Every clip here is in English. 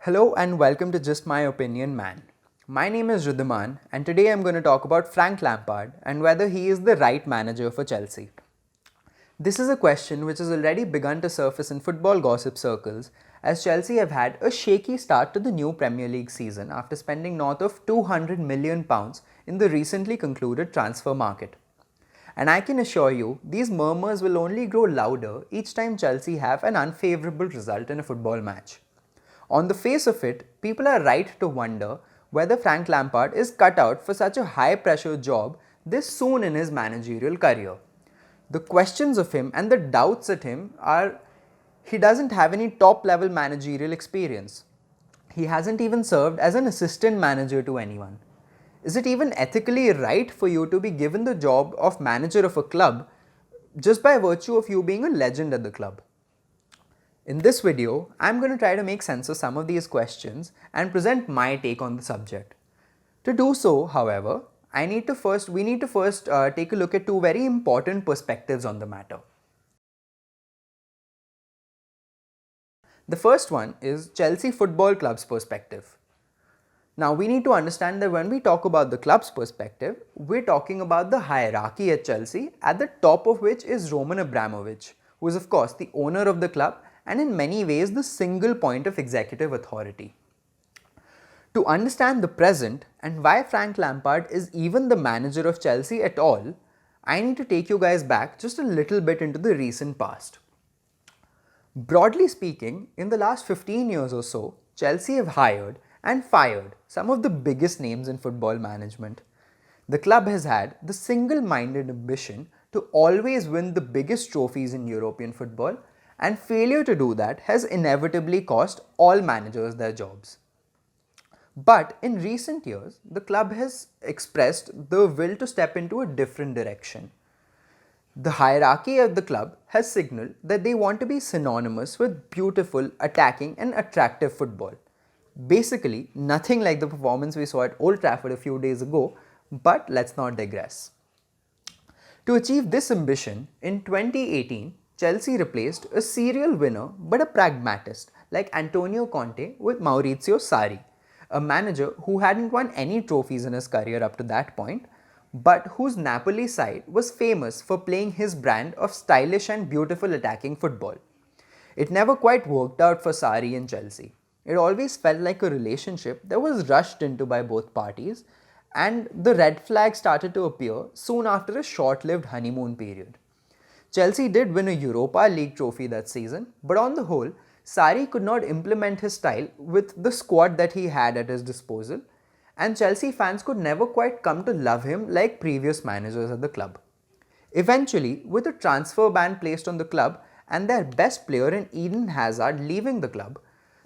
Hello and welcome to Just My Opinion Man. My name is Riddhiman and today I'm going to talk about Frank Lampard and whether he is the right manager for Chelsea. This is a question which has already begun to surface in football gossip circles as Chelsea have had a shaky start to the new Premier League season after spending north of £200 million in the recently concluded transfer market. And I can assure you, these murmurs will only grow louder each time Chelsea have an unfavourable result in a football match. On the face of it, people are right to wonder whether Frank Lampard is cut out for such a high pressure job this soon in his managerial career. The questions of him and the doubts at him are he doesn't have any top level managerial experience. He hasn't even served as an assistant manager to anyone. Is it even ethically right for you to be given the job of manager of a club just by virtue of you being a legend at the club? In this video, I'm going to try to make sense of some of these questions and present my take on the subject. To do so, however, we need to first take a look at two very important perspectives on the matter. The first one is Chelsea Football Club's perspective. Now, we need to understand that when we talk about the club's perspective, we're talking about the hierarchy at Chelsea, at the top of which is Roman Abramovich, who is of course the owner of the club and in many ways the single point of executive authority. To understand the present and why Frank Lampard is even the manager of Chelsea at all, I need to take you guys back just a little bit into the recent past. Broadly speaking, in the last 15 years or so, Chelsea have hired and fired some of the biggest names in football management. The club has had the single-minded ambition to always win the biggest trophies in European football, and failure to do that has inevitably cost all managers their jobs. But in recent years, the club has expressed the will to step into a different direction. The hierarchy of the club has signaled that they want to be synonymous with beautiful, attacking and attractive football. Basically, nothing like the performance we saw at Old Trafford a few days ago, but let's not digress. To achieve this ambition, in 2018, Chelsea replaced a serial winner but a pragmatist like Antonio Conte with Maurizio Sarri, a manager who hadn't won any trophies in his career up to that point, but whose Napoli side was famous for playing his brand of stylish and beautiful attacking football. It never quite worked out for Sarri and Chelsea. It always felt like a relationship that was rushed into by both parties, and the red flag started to appear soon after a short-lived honeymoon period. Chelsea did win a Europa League trophy that season, but on the whole, Sarri could not implement his style with the squad that he had at his disposal, and Chelsea fans could never quite come to love him like previous managers at the club. Eventually, with a transfer ban placed on the club and their best player in Eden Hazard leaving the club,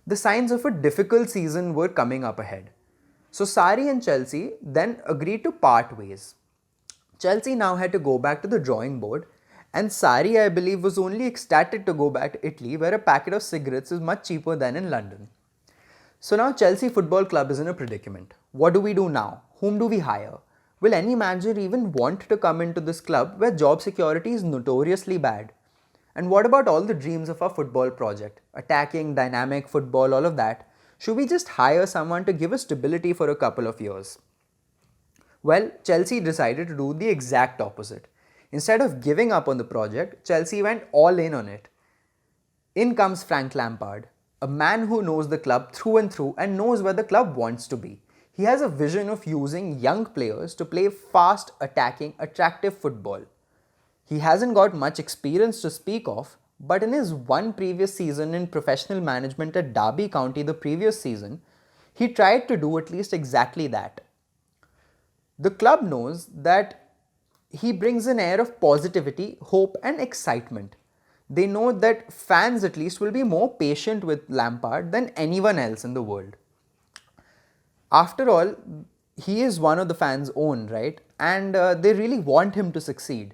the signs of a difficult season were coming up ahead. So Sarri and Chelsea then agreed to part ways. Chelsea now had to go back to the drawing board, and Sarri, I believe, was only ecstatic to go back to Italy, where a packet of cigarettes is much cheaper than in London. So now Chelsea Football Club is in a predicament. What do we do now? Whom do we hire? Will any manager even want to come into this club where job security is notoriously bad? And what about all the dreams of our football project? Attacking, dynamic football, all of that. Should we just hire someone to give us stability for a couple of years? Well, Chelsea decided to do the exact opposite. Instead of giving up on the project, Chelsea went all in on it. In comes Frank Lampard, a man who knows the club through and through and knows where the club wants to be. He has a vision of using young players to play fast, attacking, attractive football. He hasn't got much experience to speak of, but in his one previous season in professional management at Derby County the previous season, he tried to do at least exactly that. The club knows that he brings an air of positivity, hope and excitement. They know that fans at least will be more patient with Lampard than anyone else in the world. After all, he is one of the fans' own, right? And they really want him to succeed.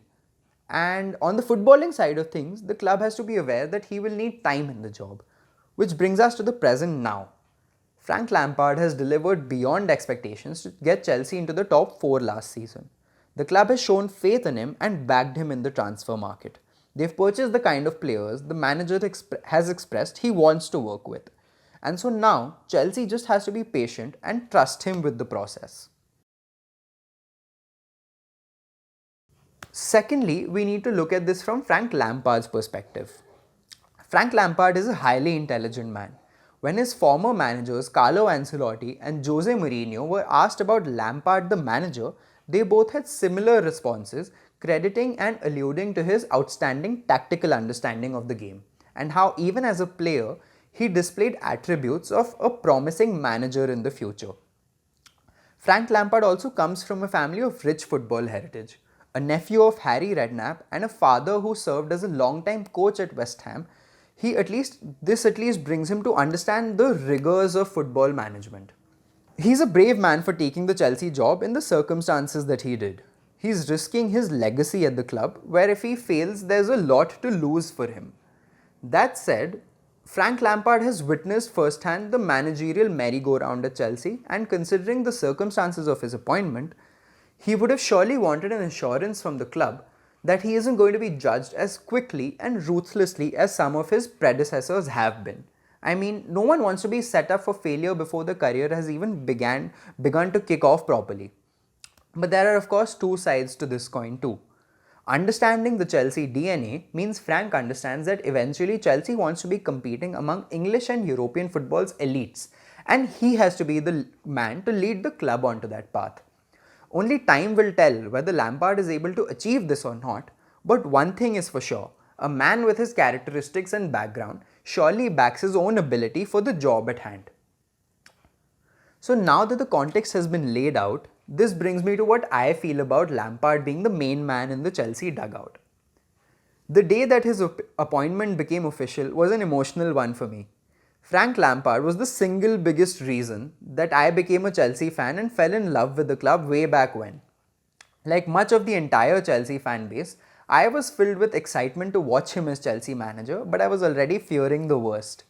And on the footballing side of things, the club has to be aware that he will need time in the job. Which brings us to the present now. Frank Lampard has delivered beyond expectations to get Chelsea into the top 4 last season. The club has shown faith in him and backed him in the transfer market. They've purchased the kind of players the manager has expressed he wants to work with. And so now Chelsea just has to be patient and trust him with the process. Secondly, we need to look at this from Frank Lampard's perspective. Frank Lampard is a highly intelligent man. When his former managers Carlo Ancelotti and Jose Mourinho were asked about Lampard the manager, they both had similar responses, crediting and alluding to his outstanding tactical understanding of the game and how even as a player he displayed attributes of a promising manager in the future. Frank Lampard also comes from a family of rich football heritage. A nephew of Harry Redknapp and a father who served as a long-time coach at West Ham, this at least brings him to understand the rigors of football management. He's a brave man for taking the Chelsea job in the circumstances that he did. He's risking his legacy at the club, where if he fails, there's a lot to lose for him. That said, Frank Lampard has witnessed firsthand the managerial merry-go-round at Chelsea, and considering the circumstances of his appointment, he would have surely wanted an assurance from the club that he isn't going to be judged as quickly and ruthlessly as some of his predecessors have been. I mean, no one wants to be set up for failure before the career has even begun to kick off properly. But there are of course two sides to this coin too. Understanding the Chelsea DNA means Frank understands that eventually Chelsea wants to be competing among English and European football's elites, and he has to be the man to lead the club onto that path. Only time will tell whether Lampard is able to achieve this or not, but one thing is for sure, a man with his characteristics and background surely backs his own ability for the job at hand. So now that the context has been laid out, this brings me to what I feel about Lampard being the main man in the Chelsea dugout. The day that his appointment became official was an emotional one for me. Frank Lampard was the single biggest reason that I became a Chelsea fan and fell in love with the club way back when. Like much of the entire Chelsea fan base, I was filled with excitement to watch him as Chelsea manager, but I was already fearing the worst.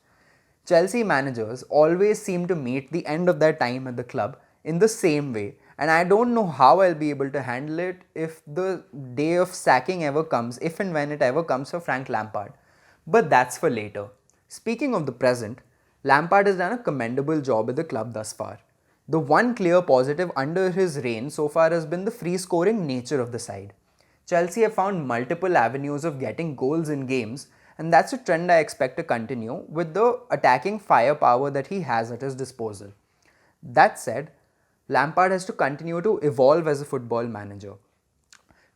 Chelsea managers always seem to meet the end of their time at the club in the same way, and I don't know how I'll be able to handle it if the day of sacking ever comes, if and when it ever comes for Frank Lampard. But that's for later. Speaking of the present, Lampard has done a commendable job at the club thus far. The one clear positive under his reign so far has been the free scoring nature of the side. Chelsea have found multiple avenues of getting goals in games, and that's a trend I expect to continue with the attacking firepower that he has at his disposal. That said, Lampard has to continue to evolve as a football manager.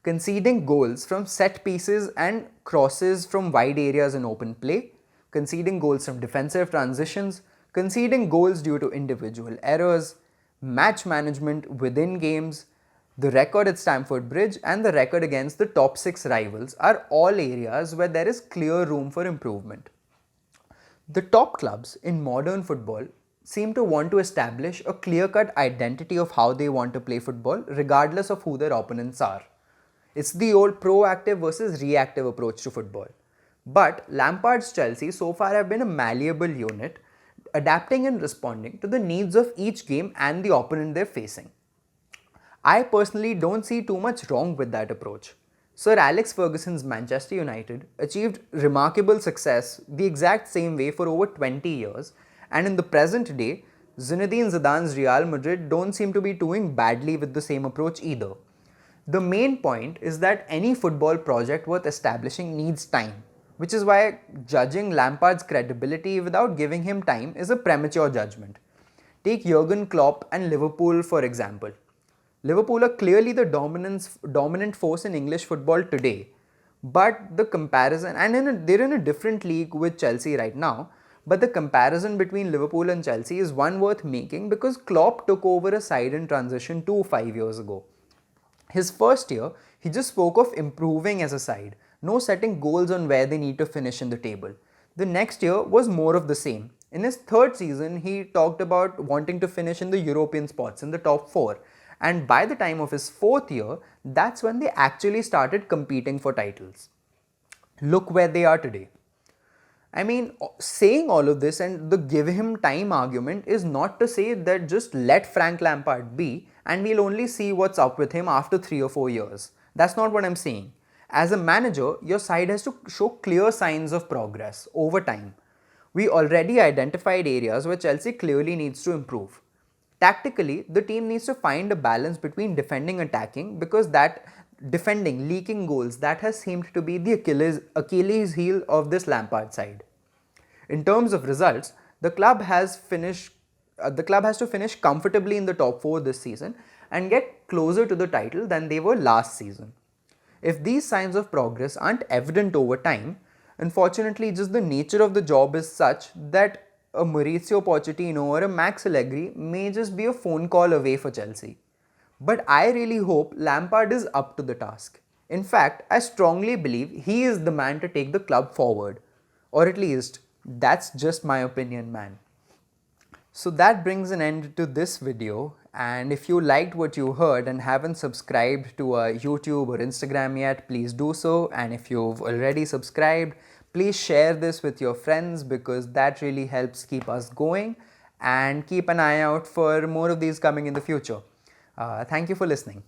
Conceding goals from set pieces and crosses from wide areas in open play, conceding goals from defensive transitions, conceding goals due to individual errors, match management within games, the record at Stamford Bridge and the record against the top 6 rivals are all areas where there is clear room for improvement. The top clubs in modern football seem to want to establish a clear-cut identity of how they want to play football regardless of who their opponents are. It's the old proactive versus reactive approach to football. But Lampard's Chelsea so far have been a malleable unit, adapting and responding to the needs of each game and the opponent they're facing. I personally don't see too much wrong with that approach. Sir Alex Ferguson's Manchester United achieved remarkable success the exact same way for over 20 years, and in the present day, Zinedine Zidane's Real Madrid don't seem to be doing badly with the same approach either. The main point is that any football project worth establishing needs time, which is why judging Lampard's credibility without giving him time is a premature judgment. Take Jurgen Klopp and Liverpool for example. Liverpool are clearly the dominant force in English football today, but the comparison, and they're in a different league with Chelsea right now, but the comparison between Liverpool and Chelsea is one worth making because Klopp took over a side in transition 5 years ago. His first year, he just spoke of improving as a side, no setting goals on where they need to finish in the table. The next year was more of the same. In his third season, he talked about wanting to finish in the European spots in the top 4. And by the time of his fourth year, that's when they actually started competing for titles. Look where they are today. I mean, saying all of this and the give him time argument is not to say that just let Frank Lampard be and we'll only see what's up with him after 3 or 4 years. That's not what I'm saying. As a manager, your side has to show clear signs of progress over time. We already identified areas where Chelsea clearly needs to improve. Tactically, the team needs to find a balance between defending and attacking, because that defending, leaking goals, that has seemed to be the Achilles heel of this Lampard side. In terms of results, the club has to finish comfortably in the top 4 this season and get closer to the title than they were last season. If these signs of progress aren't evident over time, unfortunately just the nature of the job is such that a Maurizio Pochettino or a Max Allegri may just be a phone call away for Chelsea. But I really hope Lampard is up to the task. In fact, I strongly believe he is the man to take the club forward. Or at least, that's just my opinion, man. So that brings an end to this video, and if you liked what you heard and haven't subscribed to our YouTube or Instagram yet, please do so, and if you've already subscribed, please share this with your friends, because that really helps keep us going, and keep an eye out for more of these coming in the future. Thank you for listening.